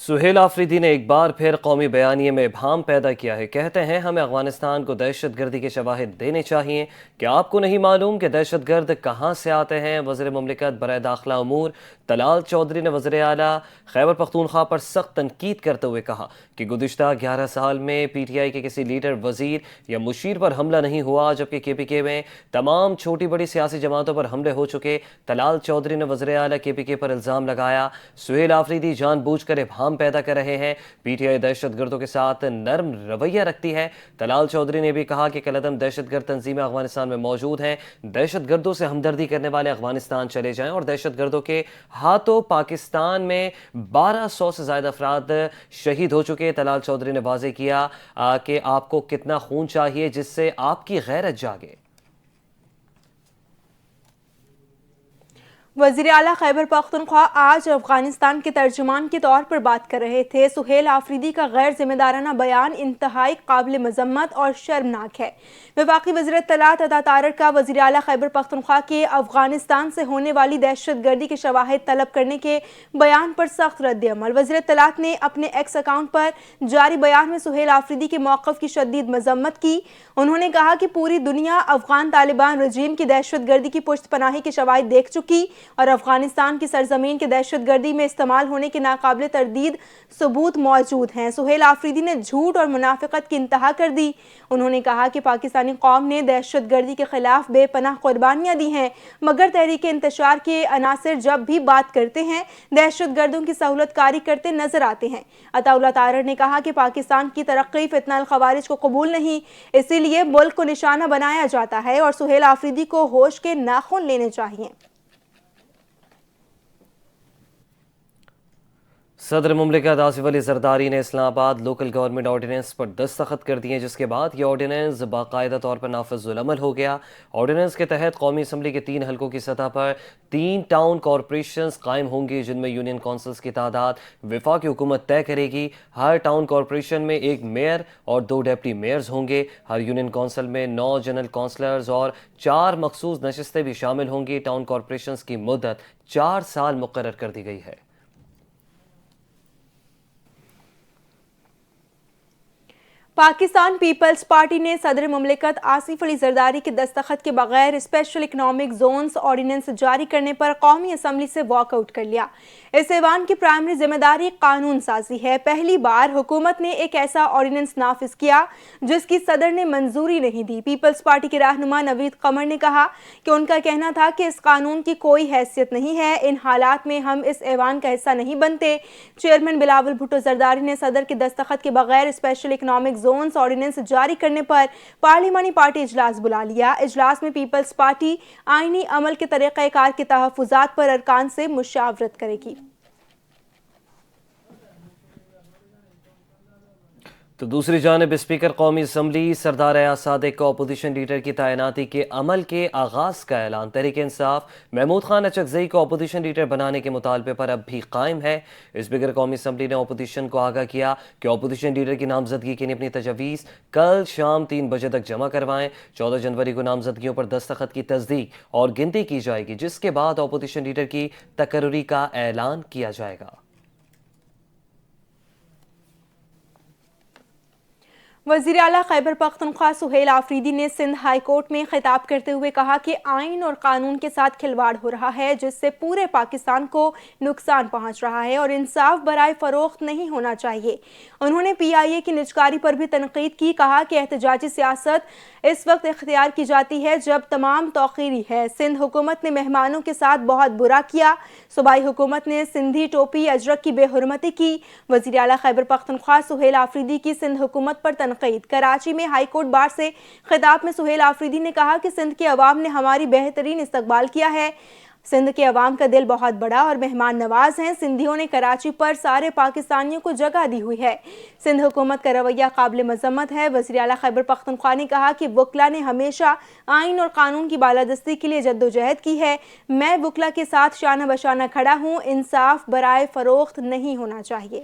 سہیل آفریدی نے ایک بار پھر قومی بیانیے میں ابہام پیدا کیا ہے۔ کہتے ہیں ہمیں افغانستان کو دہشت گردی کے شواہد دینے چاہیے۔ کیا آپ کو نہیں معلوم کہ دہشت گرد کہاں سے آتے ہیں؟ وزیر مملکت برائے داخلہ امور طلال چودھری نے وزیر اعلیٰ خیبر پختونخوا پر سخت تنقید کرتے ہوئے کہا کہ گزشتہ 11 سال میں پی ٹی آئی کے کسی لیڈر، وزیر یا مشیر پر حملہ نہیں ہوا، جبکہ کے پی کے میں تمام چھوٹی بڑی سیاسی جماعتوں پر حملے ہو چکے۔ طلال چودھری نے وزیر اعلیٰ کے پی کے پر الزام لگایا سہیل آفریدی جان بوجھ کر ابہام پیدا کر رہے ہیں، پی ٹی آئی دہشت گردوں کے ساتھ نرم رویہ رکھتی ہے۔ طلال چودھری نے بھی کہا کہ کالعدم دہشت گرد تنظیمیں افغانستان میں موجود ہیں، دہشت گردوں سے ہمدردی کرنے والے افغانستان چلے جائیں، اور دہشت گردوں کے ہاتھوں پاکستان میں 1200 سے زائد افراد شہید ہو چکے۔ طلال چودھری نے واضح کیا کہ آپ کو کتنا خون چاہیے جس سے آپ کی غیرت جاگے۔ وزیر اعلیٰ خیبر پختونخوا آج افغانستان کے ترجمان کے طور پر بات کر رہے تھے۔ سہیل آفریدی کا غیر ذمہ دارانہ بیان انتہائی قابل مذمت اور شرمناک ہے۔ وفاقی وزیر اطلاعات عطا تارڑ کا وزیر اعلیٰ خیبر پختونخوا کے افغانستان سے ہونے والی دہشت گردی کے شواہد طلب کرنے کے بیان پر سخت رد عمل۔ وزیر اطلاعات نے اپنے ایکس اکاؤنٹ پر جاری بیان میں سہیل آفریدی کے موقف کی شدید مذمت کی۔ انہوں نے کہا کہ پوری دنیا افغان طالبان رجیم کی دہشت گردی کی پشت پناہی کے شواہد دیکھ چکی اور افغانستان کی سرزمین کے دہشت گردی میں استعمال ہونے کے ناقابل تردید ثبوت موجود ہیں۔ سہیل آفریدی نے جھوٹ اور منافقت کی انتہا کر دی۔ انہوں نے کہا کہ پاکستانی قوم نے دہشت گردی کے خلاف بے پناہ قربانیاں دی ہیں، مگر تحریک انتشار کے عناصر جب بھی بات کرتے ہیں دہشت گردوں کی سہولت کاری کرتے نظر آتے ہیں۔ عطا اللہ تارڑ نے کہا کہ پاکستان کی ترقی فتنہ الخوارج کو قبول نہیں، اسی لیے ملک کو نشانہ بنایا جاتا ہے اور سہیل آفریدی کو ہوش کے ناخن لینے چاہیے۔ صدر مملکت آصف علی زرداری نے اسلام آباد لوکل گورنمنٹ آرڈیننس پر دستخط کر دیے، جس کے بعد یہ آرڈیننس باقاعدہ طور پر نافذ العمل ہو گیا۔ آرڈیننس کے تحت قومی اسمبلی کے 3 حلقوں کی سطح پر 3 ٹاؤن کارپوریشنز قائم ہوں گی، جن میں یونین کونسلز کی تعداد وفاقی حکومت طے کرے گی۔ ہر ٹاؤن کارپوریشن میں 1 میئر اور 2 ڈپٹی میئرز ہوں گے۔ ہر یونین کونسل میں 9 جنرل کونسلرز اور 4 مخصوص نشستیں بھی شامل ہوں گی۔ ٹاؤن کارپوریشنز کی مدت 4 سال مقرر کر دی گئی ہے۔ پاکستان پیپلز پارٹی نے صدر مملکت آصف علی زرداری کے دستخط کے بغیر اسپیشل اکنامک زونز آرڈیننس جاری کرنے پر قومی اسمبلی سے واک آؤٹ کر لیا۔ اس ایوان کی پرائمری ذمہ داری قانون سازی ہے۔ پہلی بار حکومت نے ایک ایسا آرڈیننس نافذ کیا جس کی صدر نے منظوری نہیں دی۔ پیپلز پارٹی کے رہنما نوید قمر نے کہا کہ ان کا کہنا تھا کہ اس قانون کی کوئی حیثیت نہیں ہے، ان حالات میں ہم اس ایوان کا حصہ نہیں بنتے۔ چیئرمین بلاول بھٹو زرداری نے صدر کے دستخط کے بغیر اسپیشل اکنامک زونز آرڈیننس جاری کرنے پر پارلیمانی پارٹی اجلاس بلا لیا۔ اجلاس میں پیپلز پارٹی آئینی عمل کے طریقہ کار کے تحفظات پر ارکان سے مشاورت کرے گی۔ تو دوسری جانب اسپیکر قومی اسمبلی سردار ایاز صادق کو اپوزیشن لیڈر کی تعیناتی کے عمل کے آغاز کا اعلان۔ تحریک انصاف محمود خان اچکزئی کو اپوزیشن لیڈر بنانے کے مطالبے پر اب بھی قائم ہے۔ اسپیکر قومی اسمبلی نے اپوزیشن کو آگاہ کیا کہ اپوزیشن لیڈر کی نامزدگی کے لیے اپنی تجاویز کل شام 3 بجے تک جمع کروائیں۔ 14 جنوری کو نامزدگیوں پر دستخط کی تصدیق اور گنتی کی جائے گی، جس کے بعد اپوزیشن لیڈر کی تقرری کا اعلان کیا جائے گا۔ وزیر اعلیٰ خیبر پختونخوا سہیل آفریدی نے سندھ ہائی کورٹ میں خطاب کرتے ہوئے کہا کہ آئین اور قانون کے ساتھ کھلواڑ ہو رہا ہے، جس سے پورے پاکستان کو نقصان پہنچ رہا ہے اور انصاف برائے فروخت نہیں ہونا چاہیے۔ انہوں نے پی آئی اے کی نجکاری پر بھی تنقید کی، کہا کہ احتجاجی سیاست اس وقت اختیار کی جاتی ہے جب تمام توقیری ہے۔ سندھ حکومت نے مہمانوں کے ساتھ بہت برا کیا، صوبائی حکومت نے سندھی ٹوپی اجرک کی بے حرمتی کی۔ وزیر اعلیٰ خیبر پختونخوا سہیل آفریدی کی سندھ حکومت پر تنقید۔ کراچی میں ہائی کورٹ بار سے خطاب میں سہیل آفریدی نے کہا کہ سندھ کے عوام نے ہماری بہترین استقبال کیا ہے۔ سندھ کے عوام کا دل بہت بڑا اور مہمان نواز ہیں۔ سندھیوں نے کراچی پر سارے پاکستانیوں کو جگہ دی ہوئی ہے۔ سندھ حکومت کا رویہ قابل مذمت ہے۔ وزیر اعلیٰ خیبر پختونخوا نے کہا کہ وکلا نے ہمیشہ آئین اور قانون کی بالادستی کے لیے جدوجہد کی ہے۔ میں وکلا کے ساتھ شانہ بشانہ کھڑا ہوں، انصاف برائے فروخت نہیں ہونا چاہیے۔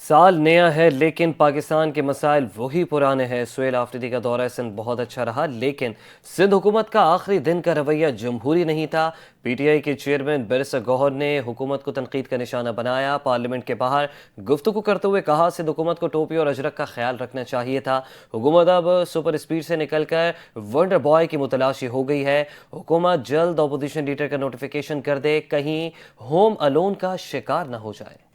سال نیا ہے لیکن پاکستان کے مسائل وہی پرانے ہیں۔ سہیل آفریدی کا دورہ سندھ بہت اچھا رہا لیکن سندھ حکومت کا آخری دن کا رویہ جمہوری نہیں تھا۔ پی ٹی آئی کے چیئرمین بیرسٹر گوہر نے حکومت کو تنقید کا نشانہ بنایا۔ پارلیمنٹ کے باہر گفتگو کرتے ہوئے کہا سندھ حکومت کو ٹوپی اور اجرک کا خیال رکھنا چاہیے تھا۔ حکومت اب سپر اسپیڈ سے نکل کر ونڈر بوائے کی متلاشی ہو گئی ہے۔ حکومت جلد اپوزیشن لیڈر کا نوٹیفیکیشن کر دے، کہیں ہوم الون کا شکار نہ ہو جائے۔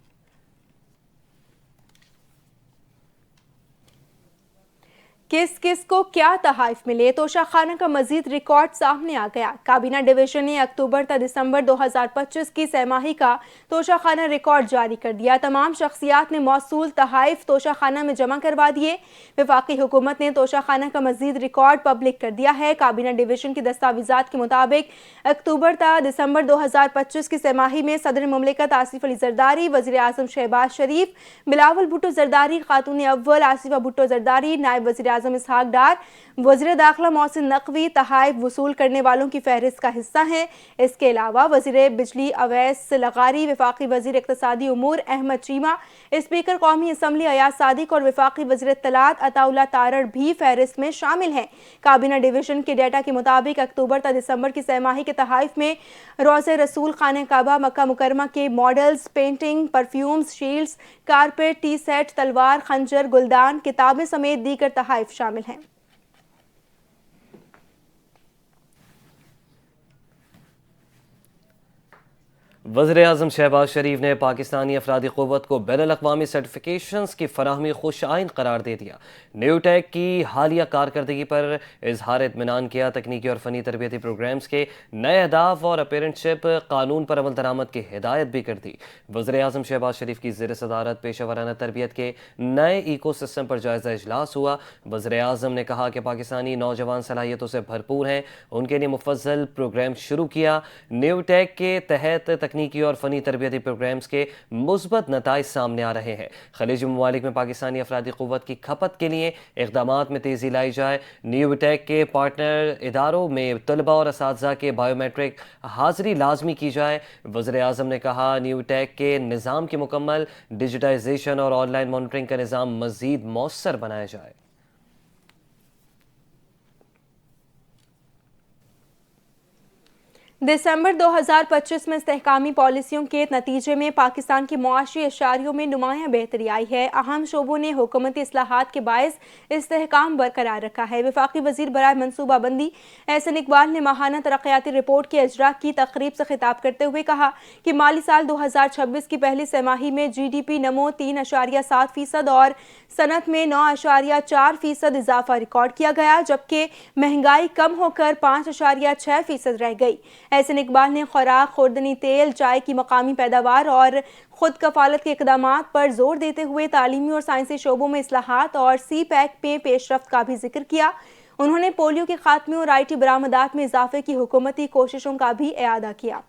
کس کس کو کیا تحائف ملے، توشہ خانہ کا مزید ریکارڈ سامنے آ گیا۔ کابینہ ڈویژن نے اکتوبر تا دسمبر 2025 کی سہ ماہی کا توشہ خانہ ریکارڈ جاری کر دیا۔ تمام شخصیات نے موصول تحائف توشہ خانہ میں جمع کروا دیے۔ وفاقی حکومت نے توشہ خانہ کا مزید ریکارڈ پبلک کر دیا ہے۔ کابینہ ڈویژن کی دستاویزات کے مطابق اکتوبر تا دسمبر 2025 کی سہ ماہی میں صدر مملکت آصف علی زرداری، وزیر اعظم شہباز شریف، بلاول بھٹو زرداری، خاتون اول آصفہ بھٹو زرداری، نائب وزیر اعظم اسحاق ڈار، وزیر داخلہ محسن نقوی تحائف وصول کرنے والوں کی فہرست کا حصہ ہیں۔ اس کے علاوہ وزیر بجلی اویس لغاری، وفاقی وزیر اقتصادی امور احمد چیمہ، اسپیکر قومی اسمبلی ایاز صادق اور وفاقی وزیر اطلاعات عطا اللہ تارڑ بھی فہرست میں شامل ہیں۔ کابینہ ڈویژن کے ڈیٹا کے مطابق اکتوبر تا دسمبر کی سہ ماہی کے تحائف میں روضہ رسول، خانہ کعبہ، مکہ مکرمہ کے models, painting, perfumes, shields, carpet, tea set, تلوار، خنجر، گلدان، کتابیں سمیت دیگر تحائف شامل ہیں۔ وزیر اعظم شہباز شریف نے پاکستانی افرادی قوت کو بین الاقوامی سرٹیفکیشنز کی فراہمی خوش آئند قرار دے دیا۔ نیو ٹیک کی حالیہ کارکردگی پر اظہار اطمینان کیا۔ تکنیکی اور فنی تربیتی پروگرامز کے نئے اہداف اور اپرنٹشپ قانون پر عمل درآمد کی ہدایت بھی کر دی۔ وزیر اعظم شہباز شریف کی زیر صدارت پیشہ ورانہ تربیت کے نئے ایکو سسٹم پر جائزہ اجلاس ہوا۔ وزیر اعظم نے کہا کہ پاکستانی نوجوان صلاحیتوں سے بھرپور ہیں، ان کے لیے مفصل پروگرام شروع کیا۔ نیو ٹیک کے تحت تکنیکی اور فنی تربیتی پروگرامز کے مثبت نتائج سامنے آ رہے ہیں۔ خلیجی ممالک میں پاکستانی افرادی قوت کی کھپت کے لیے اقدامات میں تیزی لائی جائے۔ نیو ٹیک کے پارٹنر اداروں میں طلباء اور اساتذہ کے بائیو میٹرک حاضری لازمی کی جائے۔ وزیر اعظم نے کہا نیو ٹیک کے نظام کی مکمل ڈیجیٹائزیشن اور آن لائن مانیٹرنگ کا نظام مزید مؤثر بنایا جائے۔ دسمبر 2025 میں استحکامی پالیسیوں کے نتیجے میں پاکستان کی معاشی اشاریوں میں نمایاں بہتری آئی ہے۔ اہم شعبوں نے حکومتی اصلاحات کے باعث استحکام برقرار رکھا ہے۔ وفاقی وزیر برائے منصوبہ بندی احسن اقبال نے ماہانہ ترقیاتی رپورٹ کے اجراء کی تقریب سے خطاب کرتے ہوئے کہا کہ مالی سال 2026 کی پہلی سہ ماہی میں جی ڈی پی نمو 3.7% اور صنعت میں 9.4% اضافہ ریکارڈ کیا گیا، جبکہ مہنگائی کم ہو کر 5.6% رہ گئی۔ احسن اقبال نے خوراک، خوردنی تیل، چائے کی مقامی پیداوار اور خود کفالت کے اقدامات پر زور دیتے ہوئے تعلیمی اور سائنسی شعبوں میں اصلاحات اور سی پیک میں پیش رفت کا بھی ذکر کیا۔ انہوں نے پولیو کے خاتمے اور آئی ٹی برآمدات میں اضافے کی حکومتی کوششوں کا بھی اعادہ کیا۔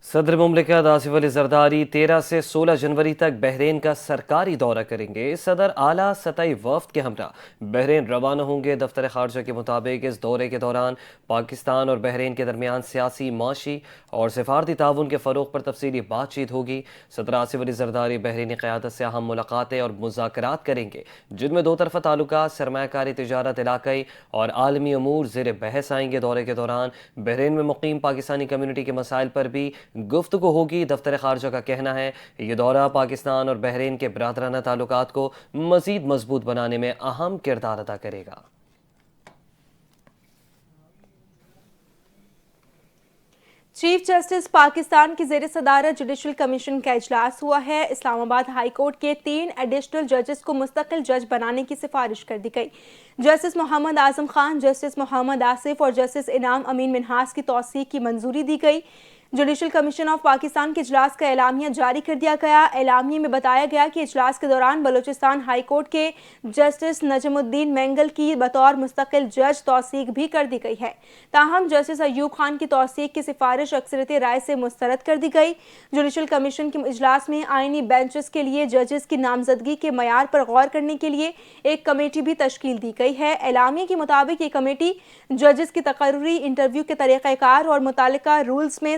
صدر مملکت آصف علی زرداری 13 سے 16 جنوری تک بحرین کا سرکاری دورہ کریں گے۔ صدر اعلیٰ سطحی وفد کے ہمراہ بحرین روانہ ہوں گے۔ دفتر خارجہ کے مطابق اس دورے کے دوران پاکستان اور بحرین کے درمیان سیاسی، معاشی اور سفارتی تعاون کے فروغ پر تفصیلی بات چیت ہوگی۔ صدر آصف علی زرداری بحرینی قیادت سے اہم ملاقاتیں اور مذاکرات کریں گے، جن میں دو طرفہ تعلقات، سرمایہ کاری، تجارت، علاقائی اور عالمی امور زیر بحث آئیں گے۔ دورے کے دوران بحرین میں مقیم پاکستانی کمیونٹی کے مسائل پر بھی گفتگو ہوگی۔ دفتر خارجہ کا کہنا ہے یہ دورہ پاکستان اور بحرین کے برادرانہ تعلقات کو مزید مضبوط بنانے میں اہم کردار ادا کرے گا۔ چیف جسٹس پاکستان کی زیر صدارت جوڈیشل کمیشن کا اجلاس ہوا ہے۔ اسلام آباد ہائی کورٹ کے 3 ایڈیشنل ججز کو مستقل جج بنانے کی سفارش کر دی گئی۔ جسٹس محمد اعظم خان، جسٹس محمد آصف اور جسٹس انعام امین منہاس کی توثیق کی منظوری دی گئی۔ جوڈیشل کمیشن آف پاکستان کے اجلاس کا اعلامیہ جاری کر دیا گیا۔ اعلامیے میں بتایا گیا کہ اجلاس کے دوران بلوچستان ہائی کورٹ کے جسٹس نجم الدین مینگل کی بطور مستقل جج توثیق بھی کر دی گئی ہے، تاہم جسٹس ایوب خان کی توثیق کی سفارش اکثریت رائے سے مسترد کر دی گئی۔ جوڈیشل کمیشن کے اجلاس میں آئینی بینچز کے لیے ججز کی نامزدگی کے معیار پر غور کرنے کے لیے ایک کمیٹی بھی تشکیل دی گئی ہے۔ اعلامیے کے مطابق یہ کمیٹی ججز کی تقرری، انٹرویو کے طریقہ کار اور متعلقہ رولز میں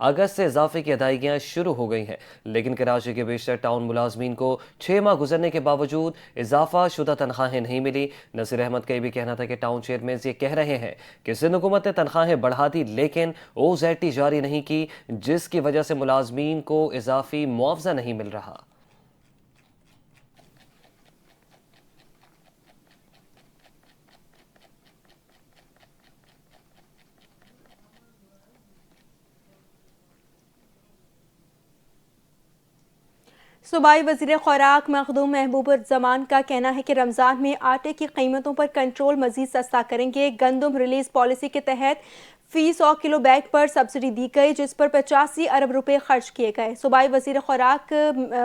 اگست سے اضافے کی ادائیگیاں شروع ہو گئی ہیں، لیکن کراچی کے بیشتر ٹاؤن ملازمین کو 6 ماہ گزرنے کے باوجود اضافہ شدہ تنخواہیں نہیں ملی۔ نصیر احمد کا یہ بھی کہنا تھا کہ ٹاؤن چیئرمینز یہ کہہ رہے ہیں کہ سندھ حکومت نے تنخواہیں بڑھا دی لیکن OZT جاری نہیں کی، جس کی وجہ سے ملازمین کو اضافی معاوضہ نہیں مل رہا۔ صوبائی وزیر خوراک مخدوم محبوب الزمان کا کہنا ہے کہ رمضان میں آٹے کی قیمتوں پر کنٹرول مزید سستا کریں گے۔ گندم ریلیز پالیسی کے تحت فی 100 کلو بیگ پر سبسڈی دی گئی، جس پر 85 ارب روپے خرچ کیے گئے۔ صوبائی وزیر خوراک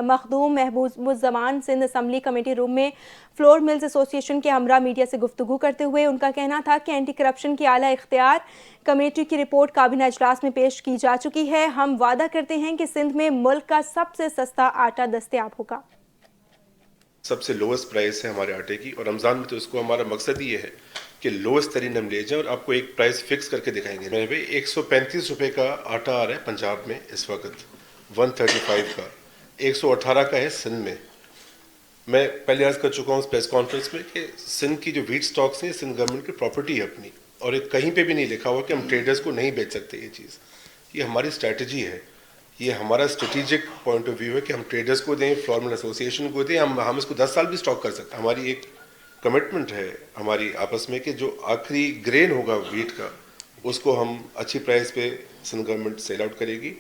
مخدوم محبوب الزمان سندھ اسمبلی کمیٹی روم میں فلور ملز ایسوسی ایشن کے ہمراہ میڈیا سے گفتگو کرتے ہوئے ان کا کہنا تھا کہ اینٹی کرپشن کی اعلیٰ اختیار کمیٹی کی رپورٹ کابینہ اجلاس میں پیش کی جا چکی ہے۔ ہم وعدہ کرتے ہیں کہ سندھ میں ملک کا سب سے سستا آٹا دستیاب ہوگا۔ سب سے لوئسٹ پرائس ہے ہمارے آٹے کی، اور رمضان میں تو اس کو ہمارا مقصد یہ ہے کہ لوئسٹ ترین ہم لے جائیں اور آپ کو ایک پرائس فکس کر کے دکھائیں گے۔ میرے بھائی 135 روپے کا آٹا آ رہا ہے پنجاب میں اس وقت، 135 کا، 118 کا ہے سندھ میں۔ میں پہلے عرض کر چکا ہوں اس پریس کانفرنس میں کہ سندھ کی جو ویٹ سٹاکس ہیں سندھ گورنمنٹ کی پراپرٹی ہے اپنی، اور کہیں پہ بھی نہیں لکھا ہوا کہ ہم ٹریڈرز کو نہیں بیچ سکتے۔ یہ چیز یہ ہماری اسٹریٹجی ہے، یہ ہمارا اسٹریٹجک پوائنٹ آف ویو ہے کہ ہم ٹریڈرز کو دیں، فلور مل ایسوسی ایشن کو دیں، ہم اس کو 10 سال بھی اسٹاک کر سکتے ہیں۔ ہماری ایک کمٹمنٹ ہے ہماری آپس میں کہ جو آخری گرین ہوگا ویٹ کا اس کو ہم اچھی پرائس پہ سندھ گورنمنٹ سیل آؤٹ کرے گی،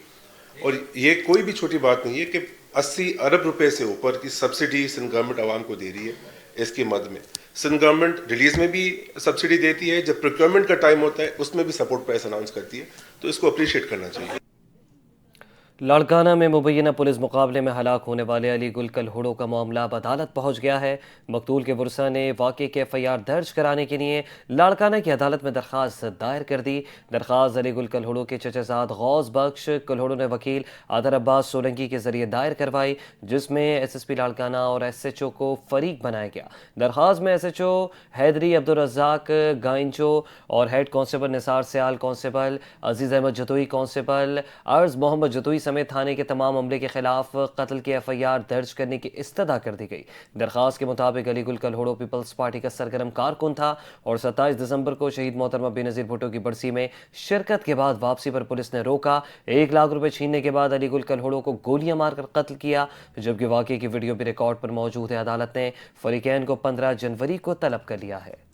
اور یہ کوئی بھی چھوٹی بات نہیں ہے کہ 80 ارب روپے سے اوپر کی سبسڈی سندھ گورنمنٹ عوام کو دے رہی ہے۔ اس کی مد میں سندھ گورنمنٹ ریلیز میں بھی سبسڈی دیتی ہے، جب پروکیورمنٹ کا ٹائم ہوتا ہے اس میں بھی سپورٹ پرائس اناؤنس کرتی ہے، تو اس کو اپریشیٹ کرنا چاہیے۔ لاڑکانہ میں مبینہ پولیس مقابلے میں ہلاک ہونے والے علی گل کلہوڑو کا معاملہ اب عدالت پہنچ گیا ہے۔ مقتول کے ورثاء نے واقعے کے FIR درج کرانے کے لیے لاڑکانہ کی عدالت میں درخواست دائر کر دی۔ درخواست علی گل کلہوڑو کے چچا زاد غوث بخش کلہوڑو نے وکیل عادر عباس سولنگی کے ذریعے دائر کروائی، جس میں SSP لاڑکانہ اور SHO کو فریق بنایا گیا۔ درخواست میں SHO حیدری عبدالرزاق گائنچو اور ہیڈ کانسٹیبل نثار سیال کانسٹیبل عزیز احمد جتوئی کانسٹیبل ارض محمد جتوئی سمیت تھانے کے تمام عملے کے خلاف قتل کے FIR درج کرنے کی استدعا کر دی گئی۔ درخواست کے مطابق علی گل کلہوڑو پیپلز پارٹی کا سرگرم کارکن تھا اور 27 دسمبر کو شہید محترمہ بے نظیر بھٹو کی برسی میں شرکت کے بعد واپسی پر پولیس نے روکا۔ 1 لاکھ روپے چھیننے کے بعد علی گل کلہوڑو کو گولیاں مار کر قتل کیا، جبکہ واقعے کی ویڈیو بھی ریکارڈ پر موجود ہے۔ عدالت نے فریقین کو 15 جنوری کو طلب کر لیا ہے۔